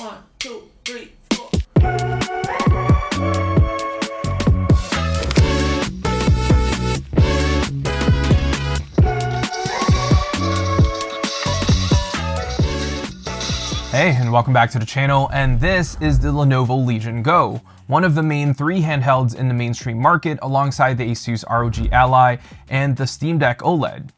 1, 2, 3, 4. Hey, and welcome back to the channel, and this is the Lenovo Legion Go, one of the main three handhelds in the mainstream market alongside the Asus ROG Ally and the Steam Deck OLED.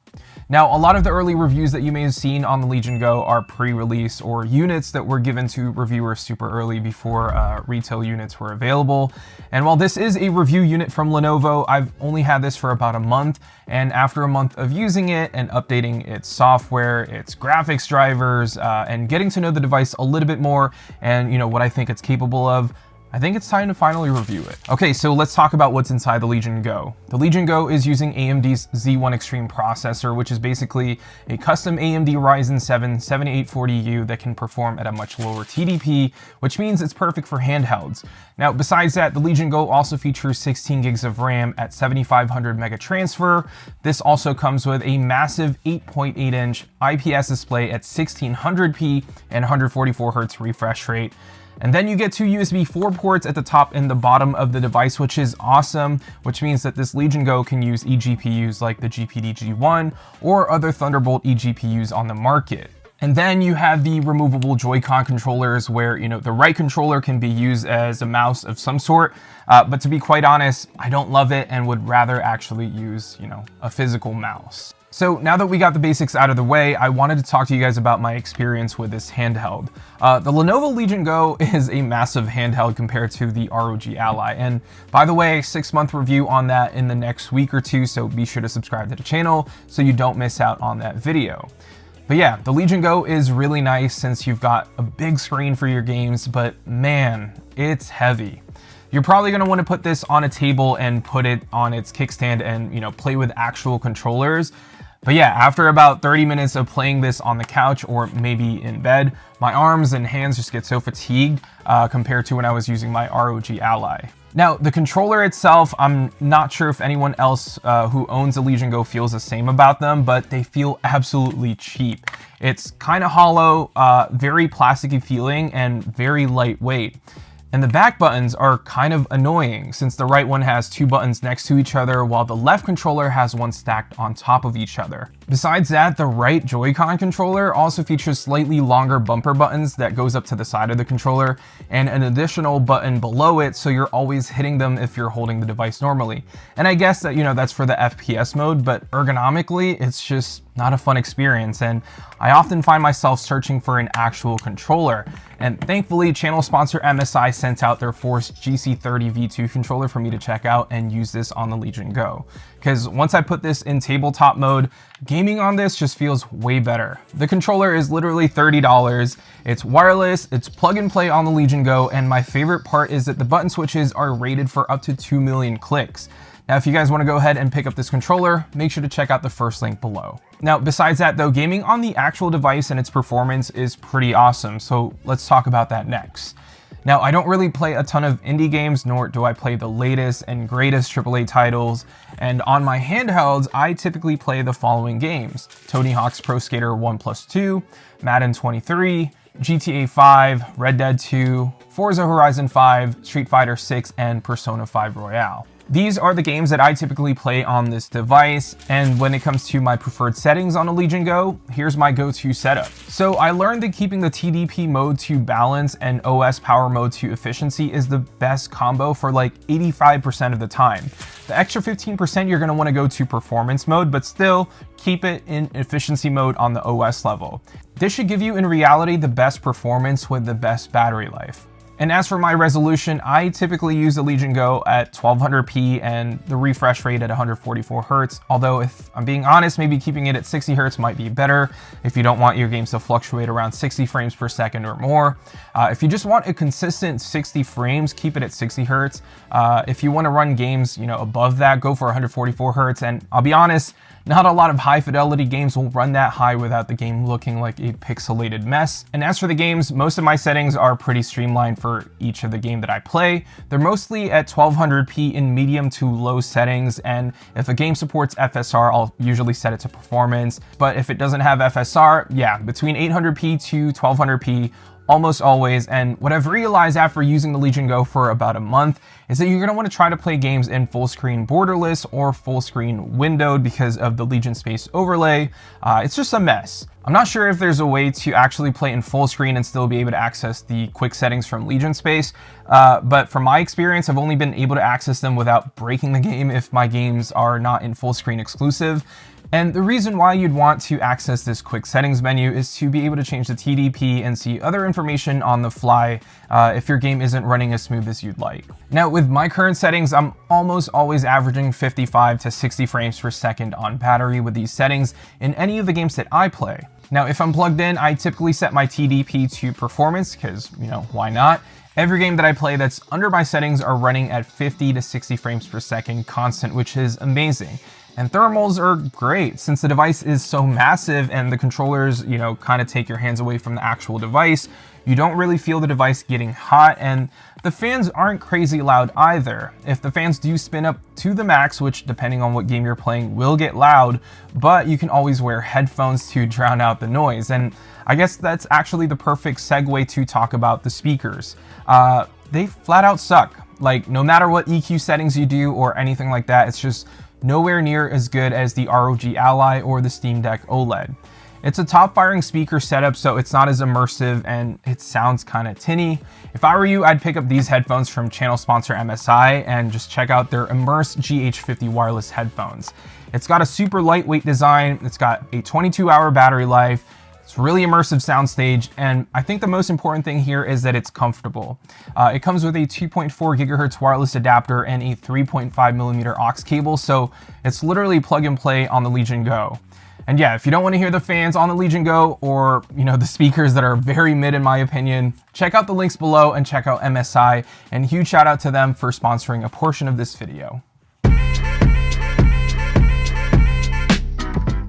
Now, a lot of the early reviews that you may have seen on the Legion Go are pre-release or units that were given to reviewers super early before retail units were available. And while this is a review unit from Lenovo, I've only had this for about a month, and after a month of using it and updating its software, its graphics drivers, and getting to know the device a little bit more and what I think it's capable of, I think it's time to finally review it. Okay, so let's talk about what's inside the Legion Go. The Legion Go is using AMD's Z1 Extreme Processor, which is basically a custom AMD Ryzen 7 7840U that can perform at a much lower TDP, which means it's perfect for handhelds. Now, besides that, the Legion Go also features 16 gigs of RAM at 7500 mega transfer. This also comes with a massive 8.8-inch IPS display at 1600p and 144 Hz refresh rate. And then you get two USB 4 ports at the top and the bottom of the device, which is awesome, which means that this Legion Go can use eGPUs like the GPD G1 or other Thunderbolt eGPUs on the market. And then you have the removable Joy-Con controllers where, the right controller can be used as a mouse of some sort. But to be quite honest, I don't love it and would rather actually use, a physical mouse. So now that we got the basics out of the way, I wanted to talk to you guys about my experience with this handheld. The Lenovo Legion Go is a massive handheld compared to the ROG Ally. And by the way, 6-month review on that in the next week or two, so be sure to subscribe to the channel so you don't miss out on that video. But yeah, the Legion Go is really nice since you've got a big screen for your games, but man, it's heavy. You're probably going to want to put this on a table and put it on its kickstand and, play with actual controllers. But yeah, after about 30 minutes of playing this on the couch or maybe in bed, my arms and hands just get so fatigued compared to when I was using my ROG Ally. Now, the controller itself, I'm not sure if anyone else who owns a Legion Go feels the same about them, but they feel absolutely cheap. It's kind of hollow, very plasticky feeling, and very lightweight. And the back buttons are kind of annoying since the right one has two buttons next to each other while the left controller has one stacked on top of each other. Besides that, the right Joy-Con controller also features slightly longer bumper buttons that goes up to the side of the controller and an additional button below it, so you're always hitting them if you're holding the device normally. And I guess that, that's for the FPS mode, but ergonomically, it's just not a fun experience, and I often find myself searching for an actual controller. And thankfully, channel sponsor MSI sent out their Force GC30 V2 controller for me to check out and use this on the Legion Go. Because once I put this in tabletop mode, gaming on this just feels way better. The controller is literally $30. It's wireless, it's plug and play on the Legion Go, and my favorite part is that the button switches are rated for up to 2 million clicks. Now, if you guys want to go ahead and pick up this controller, make sure to check out the first link below. Now, besides that though, gaming on the actual device and its performance is pretty awesome, so let's talk about that next. Now, I don't really play a ton of indie games, nor do I play the latest and greatest AAA titles, and on my handhelds, I typically play the following games: Tony Hawk's Pro Skater 1+2, Madden 23, GTA 5, Red Dead 2, Forza Horizon 5, Street Fighter 6, and Persona 5 Royale. These are the games that I typically play on this device, and when it comes to my preferred settings on a Legion Go, here's my go-to setup. So I learned that keeping the TDP mode to balance and OS power mode to efficiency is the best combo for like 85% of the time. The extra 15% you're going to want to go to performance mode, but still keep it in efficiency mode on the OS level. This should give you in reality the best performance with the best battery life. And as for my resolution, I typically use the Legion Go at 1200p and the refresh rate at 144 Hz. Although if I'm being honest, maybe keeping it at 60 Hz might be better if you don't want your games to fluctuate around 60 frames per second or more. If you just want a consistent 60 frames, keep it at 60 Hz. If you want to run games, above that, go for 144 Hz. And I'll be honest, not a lot of high fidelity games will run that high without the game looking like a pixelated mess. And as for the games, most of my settings are pretty streamlined for each of the game that I play. They're mostly at 1200p in medium to low settings, and if a game supports FSR, I'll usually set it to performance. But if it doesn't have FSR, yeah, between 800p to 1200p, almost always. And what I've realized after using the Legion Go for about a month is that you're going to want to try to play games in full screen borderless or full screen windowed because of the Legion Space overlay. It's just a mess. I'm not sure if there's a way to actually play in full screen and still be able to access the quick settings from Legion Space, but from my experience, I've only been able to access them without breaking the game if my games are not in full screen exclusive. And the reason why you'd want to access this quick settings menu is to be able to change the TDP and see other information on the fly if your game isn't running as smooth as you'd like. Now, with my current settings, I'm almost always averaging 55 to 60 frames per second on battery with these settings in any of the games that I play. Now, if I'm plugged in, I typically set my TDP to performance because, why not? Every game that I play that's under my settings are running at 50 to 60 frames per second constant, which is amazing. And thermals are great since the device is so massive and the controllers, kind of take your hands away from the actual device. You don't really feel the device getting hot, and the fans aren't crazy loud either. If the fans do spin up to the max, which depending on what game you're playing will get loud, but you can always wear headphones to drown out the noise. And I guess that's actually the perfect segue to talk about the speakers. They flat out suck. Like, no matter what EQ settings you do or anything like that, it's just nowhere near as good as the ROG Ally or the Steam Deck OLED. It's a top firing speaker setup, so it's not as immersive and it sounds kind of tinny. If I were you, I'd pick up these headphones from channel sponsor MSI and just check out their Immerse GH50 wireless headphones. It's got a super lightweight design, it's got a 22-hour battery life, it's really immersive soundstage, and I think the most important thing here is that it's comfortable. It comes with a 2.4 gigahertz wireless adapter and a 3.5 millimeter aux cable, so it's literally plug and play on the Legion Go. And yeah, if you don't want to hear the fans on the Legion Go or, the speakers that are very mid in my opinion, check out the links below and check out MSI, and huge shout out to them for sponsoring a portion of this video.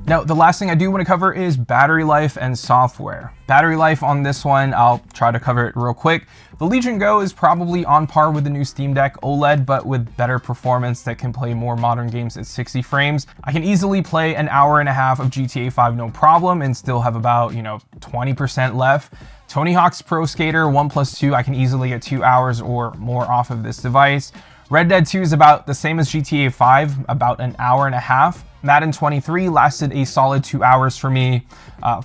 Now, the last thing I do want to cover is battery life and software. Battery life on this one, I'll try to cover it real quick. The Legion Go is probably on par with the new Steam Deck OLED, but with better performance that can play more modern games at 60 frames. I can easily play an hour and a half of GTA 5 no problem and still have about, 20% left. Tony Hawk's Pro Skater 1+2, I can easily get 2 hours or more off of this device. Red Dead 2 is about the same as GTA 5, about an hour and a half. Madden 23 lasted a solid 2 hours for me.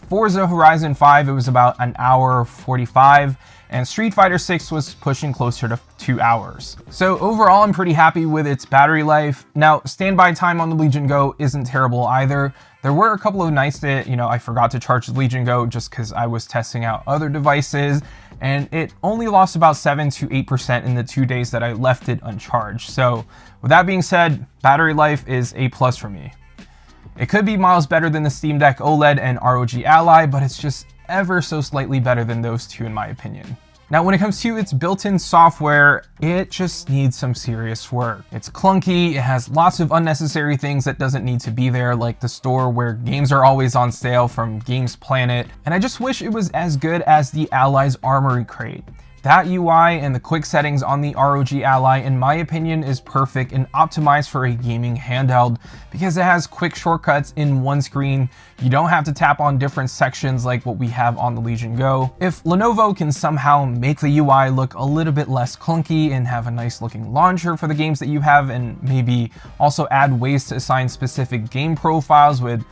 Forza Horizon 5, it was about an hour 45. And Street Fighter 6 was pushing closer to 2 hours. So overall, I'm pretty happy with its battery life. Now, standby time on the Legion Go isn't terrible either. There were a couple of nights that, I forgot to charge the Legion Go just because I was testing out other devices, and it only lost about 7 to 8% in the 2 days that I left it uncharged. So with that being said, battery life is A+ for me. It could be miles better than the Steam Deck OLED and ROG Ally, but it's just ever so slightly better than those two in my opinion. Now, when it comes to its built-in software, it just needs some serious work. It's clunky, it has lots of unnecessary things that doesn't need to be there, like the store where games are always on sale from Games Planet, and I just wish it was as good as the Ally's Armory Crate. That UI and the quick settings on the ROG Ally, in my opinion, is perfect and optimized for a gaming handheld because it has quick shortcuts in one screen. You don't have to tap on different sections like what we have on the Legion Go. If Lenovo can somehow make the UI look a little bit less clunky and have a nice looking launcher for the games that you have, and maybe also add ways to assign specific game profiles with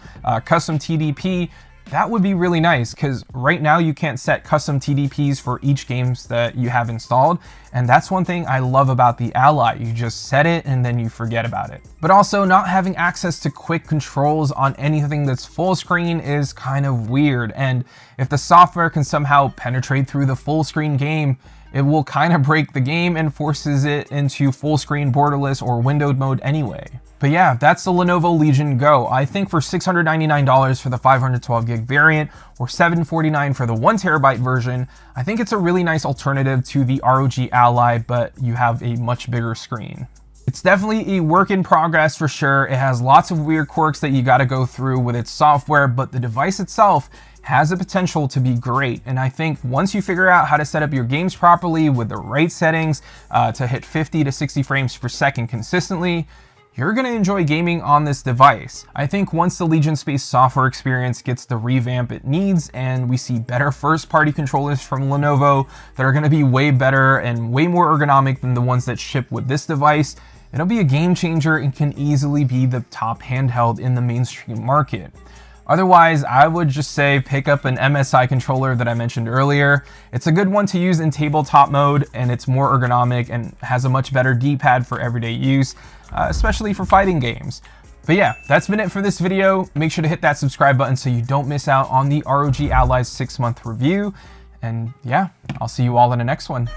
custom TDP, that would be really nice, because right now you can't set custom TDPs for each games that you have installed, and that's one thing I love about the Ally. You just set it and then you forget about it. But also, not having access to quick controls on anything that's full screen is kind of weird, and if the software can somehow penetrate through the full screen game, it will kind of break the game and forces it into full screen borderless or windowed mode anyway. But yeah, that's the Lenovo Legion Go. I think for $699 for the 512 gig variant or $749 for the 1TB version, I think it's a really nice alternative to the ROG Ally, but you have a much bigger screen. It's definitely a work in progress for sure. It has lots of weird quirks that you gotta go through with its software, but the device itself has the potential to be great. And I think once you figure out how to set up your games properly with the right settings to hit 50 to 60 frames per second consistently, you're going to enjoy gaming on this device. I think once the Legion Space software experience gets the revamp it needs and we see better first-party controllers from Lenovo that are going to be way better and way more ergonomic than the ones that ship with this device, it'll be a game changer and can easily be the top handheld in the mainstream market. Otherwise, I would just say pick up an MSI controller that I mentioned earlier. It's a good one to use in tabletop mode, and it's more ergonomic and has a much better D-pad for everyday use, especially for fighting games. But yeah, that's been it for this video. Make sure to hit that subscribe button so you don't miss out on the ROG Ally's 6-month review. And yeah, I'll see you all in the next one.